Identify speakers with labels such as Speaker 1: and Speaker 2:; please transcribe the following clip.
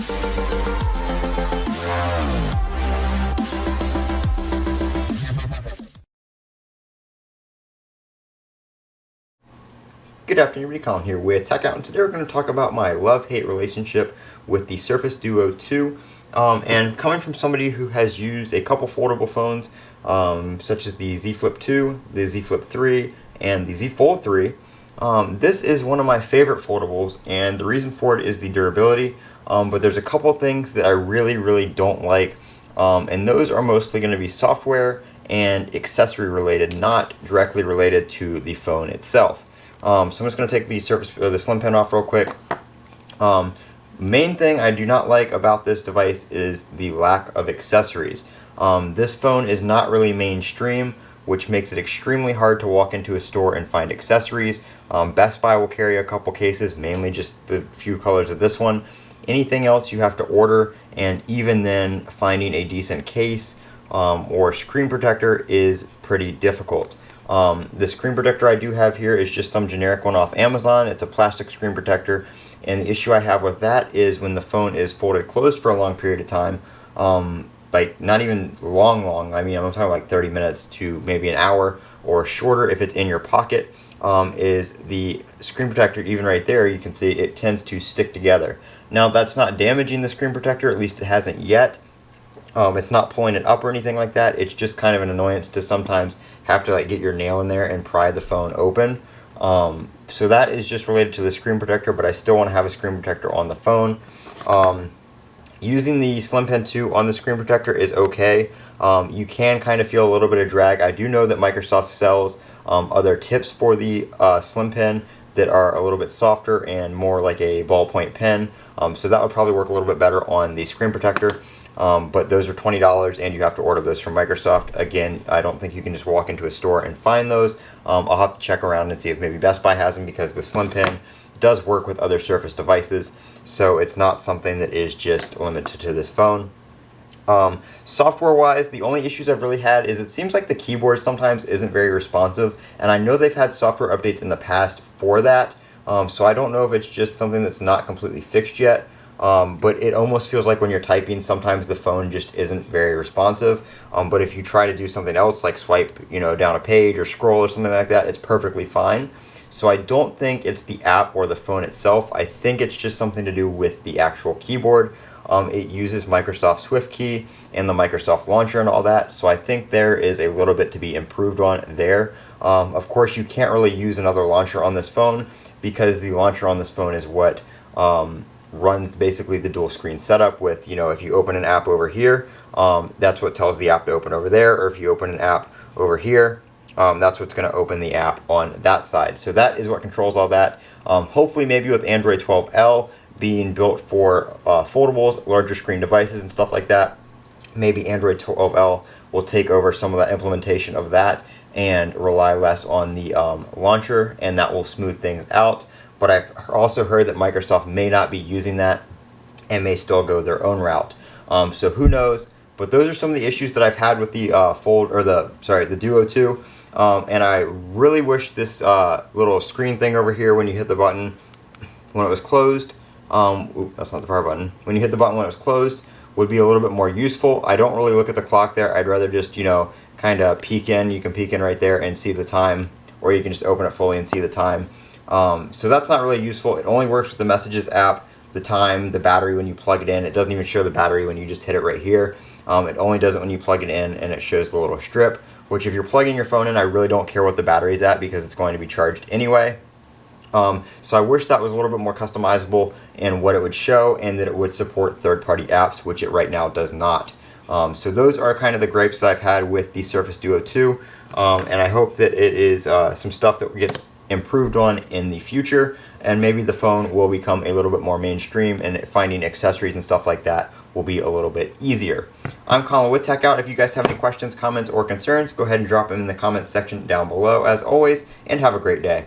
Speaker 1: Good afternoon, everybody. Colin here with Techout, and today we're going to talk about my love-hate relationship with the Surface Duo 2. And coming from somebody who has used a couple foldable phones, such as the Z Flip 2, the Z Flip 3, and the Z Fold 3, this is one of my favorite foldables, and the reason for it is the durability. But there's a couple things that I really don't like, and those are mostly going to be software and accessory related, not directly related to the phone itself. So I'm just going to take the Slim Pen off real quick. Main thing I do not like about this device is the lack of accessories. This phone is not really mainstream, which makes it extremely hard to walk into a store and find accessories. Best Buy will carry a couple cases, mainly just the few colors of this one. Anything else you have to order, and even then finding a decent case or screen protector is pretty difficult. The screen protector I do have here is just some generic one off Amazon. It's a plastic screen protector, and the issue I have with that is when the phone is folded closed for a long period of time, like not even long, I mean I'm talking like 30 minutes to maybe an hour or shorter if it's in your pocket, is the screen protector, even right there you can see it tends to stick together. Now that's not damaging the screen protector, at least it hasn't yet. It's not pulling it up or anything like that. It's just kind of an annoyance to sometimes have to like get your nail in there and pry the phone open. So that is just related to the screen protector, but I still want to have a screen protector on the phone. Using the Slim Pen 2 on the screen protector is okay. You can kind of feel a little bit of drag. I do know that Microsoft sells other tips for the Slim Pen that are a little bit softer and more like a ballpoint pen. So that would probably work a little bit better on the screen protector. But those are $20 and you have to order those from Microsoft. Again, I don't think you can just walk into a store and find those. I'll have to check around and see if maybe Best Buy has them, because the Slim Pen does work with other Surface devices, so it's not something that is just limited to this phone. Software wise, the only issues I've really had is it seems like the keyboard sometimes isn't very responsive, and I know they've had software updates in the past for that, so I don't know if it's just something that's not completely fixed yet. But it almost feels like when you're typing, sometimes the phone just isn't very responsive. But if you try to do something else, like swipe, down a page or scroll or something like that, it's perfectly fine. So I don't think it's the app or the phone itself. I think it's just something to do with the actual keyboard. It uses Microsoft SwiftKey and the Microsoft Launcher and all that. So I think there is a little bit to be improved on there. Of course, you can't really use another launcher on this phone, because the launcher on this phone is what runs basically the dual screen setup with, if you open an app over here, that's what tells the app to open over there, or if you open an app over here, that's what's going to open the app on that side. So that is what controls all that. Hopefully maybe with Android 12L being built for foldables, larger screen devices and stuff like that, maybe Android 12L will take over some of that implementation of that and rely less on the launcher, and that will smooth things out. But I've also heard that Microsoft may not be using that and may still go their own route. So who knows? But those are some of the issues that I've had with the the Duo 2. And I really wish this little screen thing over here, when you hit the button when it was closed, that's not the power button. When you hit the button when it was closed, would be a little bit more useful. I don't really look at the clock there. I'd rather just, kind of peek in. You can peek in right there and see the time, or you can just open it fully and see the time. So that's not really useful. It only works with the Messages app, the time, the battery when you plug it in. It doesn't even show the battery when you just hit it right here. It only does it when you plug it in, and it shows the little strip, which if you're plugging your phone in, I really don't care what the battery's at, because it's going to be charged anyway. So I wish that was a little bit more customizable in what it would show, and that it would support third-party apps, which it right now does not. So those are kind of the gripes that I've had with the Surface Duo 2, and I hope that it is some stuff that gets improved on in the future, and maybe the phone will become a little bit more mainstream, and finding accessories and stuff like that will be a little bit easier. I'm Colin with Techout. If you guys have any questions, comments, or concerns, go ahead and drop them in the comments section down below, as always, and have a great day.